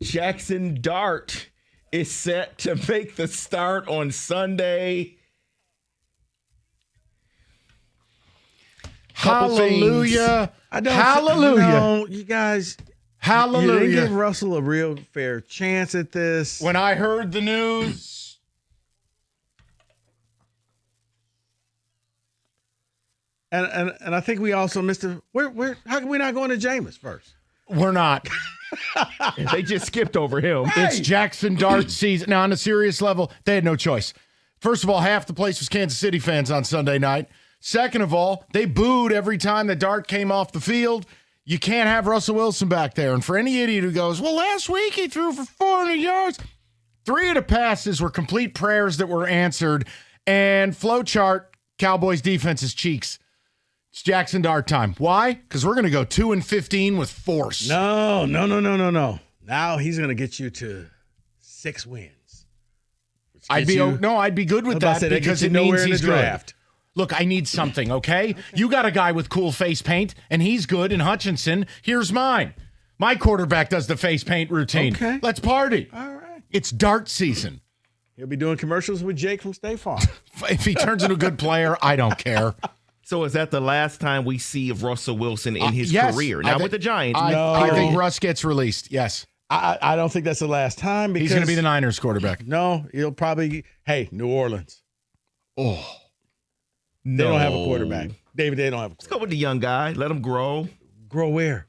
Jackson Dart is set to make the start on Sunday. Hallelujah. Hallelujah. No, you guys. Hallelujah. You didn't give Russell a real fair chance at this. When I heard the news, And I think we also missed a how come we not going to Jameis first? we're not. They just skipped over him. It's Jackson Dart season. Now, on a serious level, they had no choice. First of all, half the place was Kansas City fans on Sunday night. Second of all, they booed every time the Dart came off the field. You can't have Russell Wilson back there. And for any idiot who goes, well, last week he threw for 400 yards. 3 of the passes were complete prayers that were answered. And flowchart, Cowboys defense's cheeks. It's Jackson Dart time. Why? Because we're going to go 2-15 with force. No. Now he's going to get you to 6 wins. I'd be good with that because it means he's good. Look, I need something, okay? You got a guy with cool face paint, and he's good in Hutchinson. Here's mine. My quarterback does the face paint routine. Okay. Let's party. All right. It's Dart season. He'll be doing commercials with Jake from State Farm. If he turns into a good player, I don't care. So is that the last time we see of Russell Wilson in his yes, career? Not with the Giants. I think Russ gets released, yes. I don't think that's the last time because He's going to be the Niners quarterback. No, he'll probably New Orleans. Oh. They don't have a quarterback. David, they don't have a quarterback. Let's go with the young guy. Let him grow. Grow where?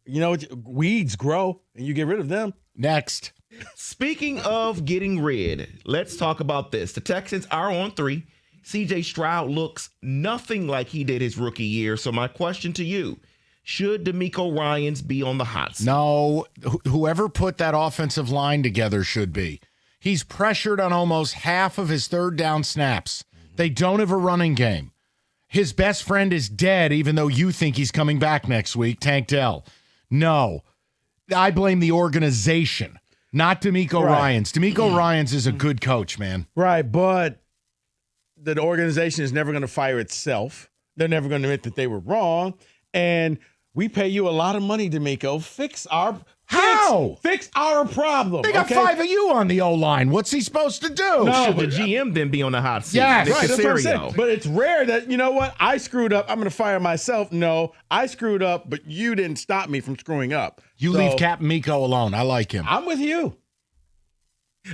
You know, weeds grow, and you get rid of them. Next. Speaking of getting rid, let's talk about this. The Texans are on 3. C.J. Stroud looks nothing like he did his rookie year. So my question to you, should DeMeco Ryans be on the hot seat? No, whoever put that offensive line together should be. He's pressured on almost half of his third down snaps. They don't have a running game. His best friend is dead, even though you think he's coming back next week, Tank Dell. No, I blame the organization, not DeMeco Ryans. DeMeco Ryans is a good coach, man. Right, but the organization is never going to fire itself. They're never going to admit that they were wrong. And we pay you a lot of money, DeMeco. Fix our problem. They got 5 of you on the O-line. What's he supposed to do? No, Should the GM then be on the hot seat? Yes. Nick Right, that's what I'm Caserio. saying. But it's rare that, you know what, I screwed up, I'm going to fire myself. No, I screwed up, but you didn't stop me from screwing up. You leave Captain Miko alone. I like him. I'm with you.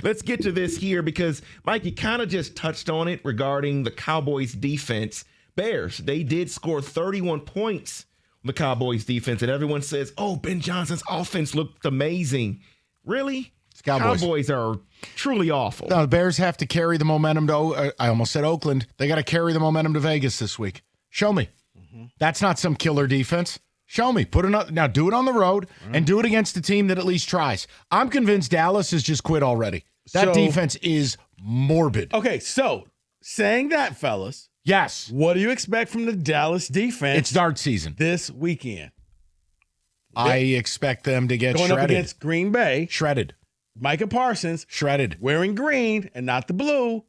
Let's get to this here because, Mike, you kind of just touched on it regarding the Cowboys defense. Bears, they did score 31 points on the Cowboys defense, and everyone says, oh, Ben Johnson's offense looked amazing. Really? Cowboys are truly awful. No, the Bears have to carry the momentum to, I almost said Oakland. They got to carry the momentum to Vegas this week. Show me. That's not some killer defense. Show me. Now do it on the road and do it against a team that at least tries. I'm convinced Dallas has just quit already. That defense is morbid. Okay, so saying that, fellas. Yes. What do you expect from the Dallas defense? It's Dart season. This weekend. I expect them to get going shredded. up against Green Bay. Shredded. Micah Parsons. Shredded. Wearing green and not the blue.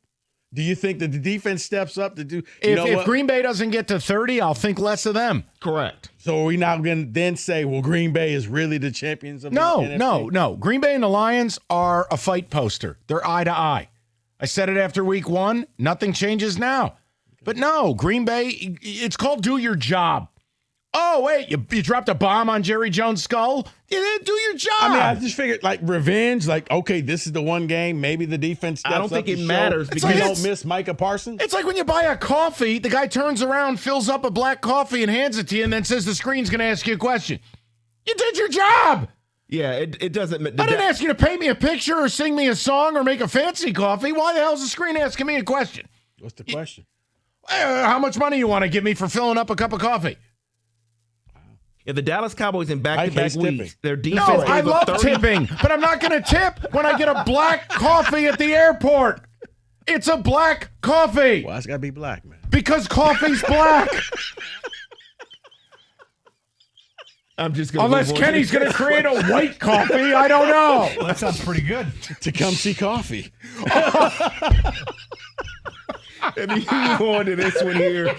Do you think that the defense steps up to do? If Green Bay doesn't get to 30, I'll think less of them. Correct. So are we now going to then say, well, Green Bay is really the champions of the NFC? No. Green Bay and the Lions are a fight poster. They're eye to eye. I said it after week 1. Nothing changes now. But no, Green Bay, it's called do your job. Oh, wait, you dropped a bomb on Jerry Jones' skull? Yeah, do your job. I mean, I just figured, like, revenge, like, okay, this is the one game. Maybe the defense steps up. I don't think it show. matters because you don't miss Micah Parsons. It's like when you buy a coffee, the guy turns around, fills up a black coffee, and hands it to you, and then says the screen's going to ask you a question. You did your job. Yeah, it doesn't. I didn't ask you to paint me a picture or sing me a song or make a fancy coffee. Why the hell is the screen asking me a question? What's the question? How much money you want to give me for filling up a cup of coffee? Yeah, the Dallas Cowboys in back-to-back weeks, their defense No, gave I up love 30. tipping, but I'm not going to tip when I get a black coffee at the airport. It's a black coffee. Well, it's got to be black, man. Because coffee's black. I'm just going Unless Kenny's going to create a white coffee, I don't know. Well, that sounds pretty good. To come see coffee. And you move on to this one here.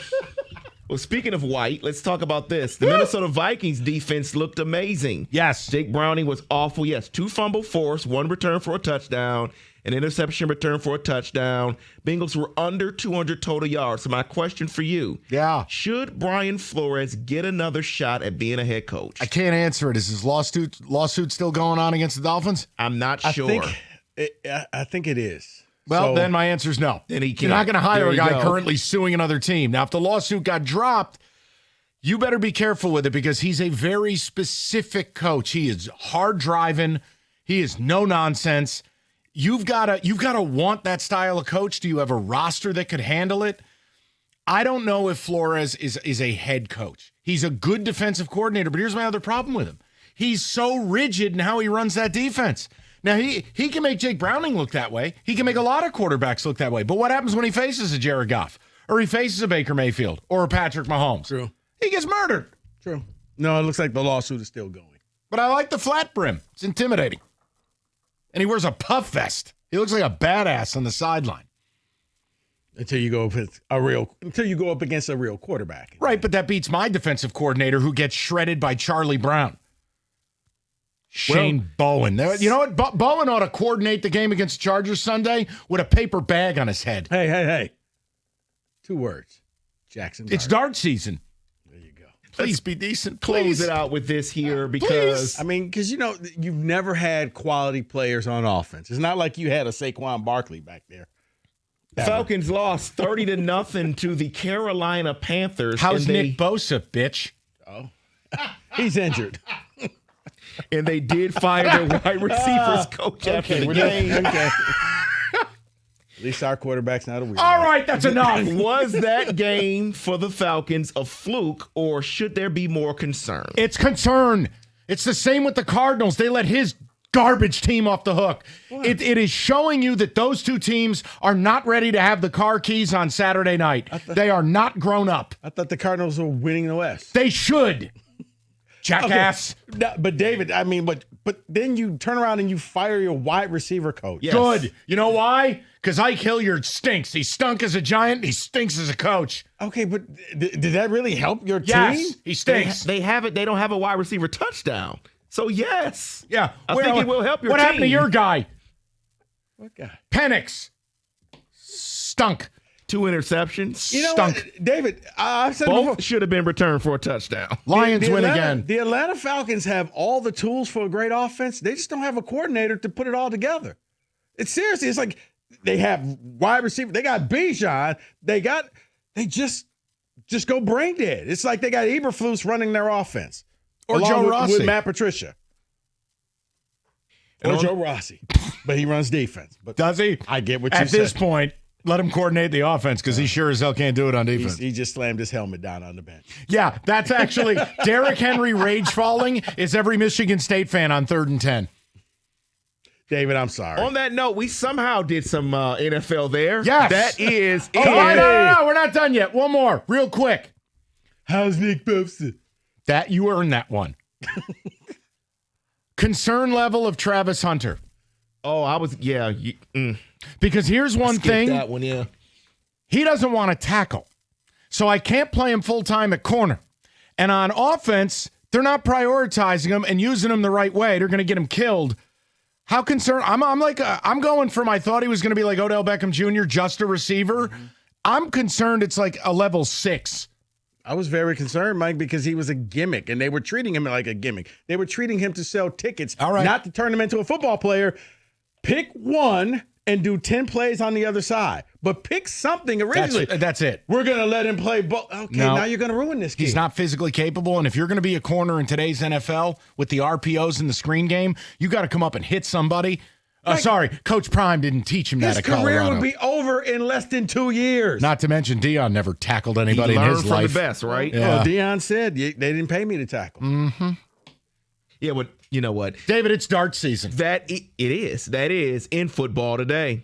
Well, speaking of white, let's talk about this. The Minnesota Vikings defense looked amazing. Yes. Jake Browning was awful. Yes, 2 fumble forced, 1 return for a touchdown, an interception return for a touchdown. Bengals were under 200 total yards. So my question for you. Yeah. Should Brian Flores get another shot at being a head coach? I can't answer it. Is his lawsuit still going on against the Dolphins? I'm not sure. I think it is. Well, then my answer is no. Then he can't. You're not going to hire There a you guy go. currently suing another team. Now, if the lawsuit got dropped, you better be careful with it because he's a very specific coach. He is hard driving. He is no nonsense. You've got to want that style of coach. Do you have a roster that could handle it? I don't know if Flores is a head coach. He's a good defensive coordinator, but here's my other problem with him. He's so rigid in how he runs that defense. Now, he can make Jake Browning look that way. He can make a lot of quarterbacks look that way. But what happens when he faces a Jared Goff or he faces a Baker Mayfield or a Patrick Mahomes? True. He gets murdered. True. No, it looks like the lawsuit is still going. But I like the flat brim. It's intimidating. And he wears a puff vest. He looks like a badass on the sideline. Until you go up against a real quarterback. Right, but that beats my defensive coordinator who gets shredded by Charlie Brown. Shane Bowen. You know what? Bowen ought to coordinate the game against the Chargers Sunday with a paper bag on his head. Hey. 2 words. Jackson Dart. It's dart season. There you go. Please be decent. Close Please. it out with this here because I mean, because, you've never had quality players on offense. It's not like you had a Saquon Barkley back there. the Falcons lost 30-0 to the Carolina Panthers. How's Nick Bosa, bitch? Oh, he's injured. And they did fire their wide receivers coach after the game. Okay. At least our quarterback's not a weirdo. All right, that's enough. Was that game for the Falcons a fluke, or should there be more concern? It's concern. It's the same with the Cardinals. They let his garbage team off the hook. It is showing you that those two teams are not ready to have the car keys on Saturday night. They are not grown up. I thought the Cardinals were winning the West. They should. Jackass. Okay. No, but David, I mean, but then you turn around and you fire your wide receiver coach. Yes. Good. You know why? Because Ike Hilliard stinks. He stunk as a Giant. He stinks as a coach. Okay, but did that really help your Yes, team? he stinks. They don't have a wide receiver touchdown. So yes. Yeah. I think it will help your What team. happened to your guy? What guy? Penix. Stunk. 2 interceptions. You know Stunk. what, David? I've said before. Both should have been returned for a touchdown. Lions win Atlanta, again. The Atlanta Falcons have all the tools for a great offense. They just don't have a coordinator to put it all together. It's seriously, it's like they have wide receiver. They got Bijan. They just go brain dead. It's like they got Eberflus running their offense. Or along Joe with, Rossi. with Matt Patricia. Or Joe Rossi. But he runs defense. But Does he? I get what you At said. this point, let him coordinate the offense because he sure as hell can't do it on defense. He just slammed his helmet down on the bench. Yeah, that's actually Derrick Henry rage falling is every Michigan State fan on 3rd and 10. David, I'm sorry. On that note, we somehow did some NFL there. Yes. That is Oh, no, we're not done yet. One more, real quick. How's Nick Bosa? That you earned that one. Concern level of Travis Hunter. Oh, I was, yeah. Because here's one thing. That one, yeah. He doesn't want to tackle. So I can't play him full-time at corner. And on offense, they're not prioritizing him and using him the right way. They're going to get him killed. How concerned? I'm going from I thought he was going to be like Odell Beckham Jr., just a receiver. Mm-hmm. I'm concerned it's like a level 6. I was very concerned, Mike, because he was a gimmick, and they were treating him like a gimmick. They were treating him to sell tickets, not to turn him into a football player. Pick one and do 10 plays on the other side. But pick something originally. That's it. We're going to let him play ball. Okay, No. now you're going to ruin this kid. He's not physically capable, and if you're going to be a corner in today's NFL with the RPOs and the screen game, you got to come up and hit somebody. Sorry, Coach Prime didn't teach him that at Colorado. His career would be over in less than 2 years. Not to mention Deion never tackled anybody He in learned his from life. the best, right? Yeah. Well, Deion said they didn't pay me to tackle. Mm-hmm. Yeah, but you know what? David, it's dart season. It is. That is in football today.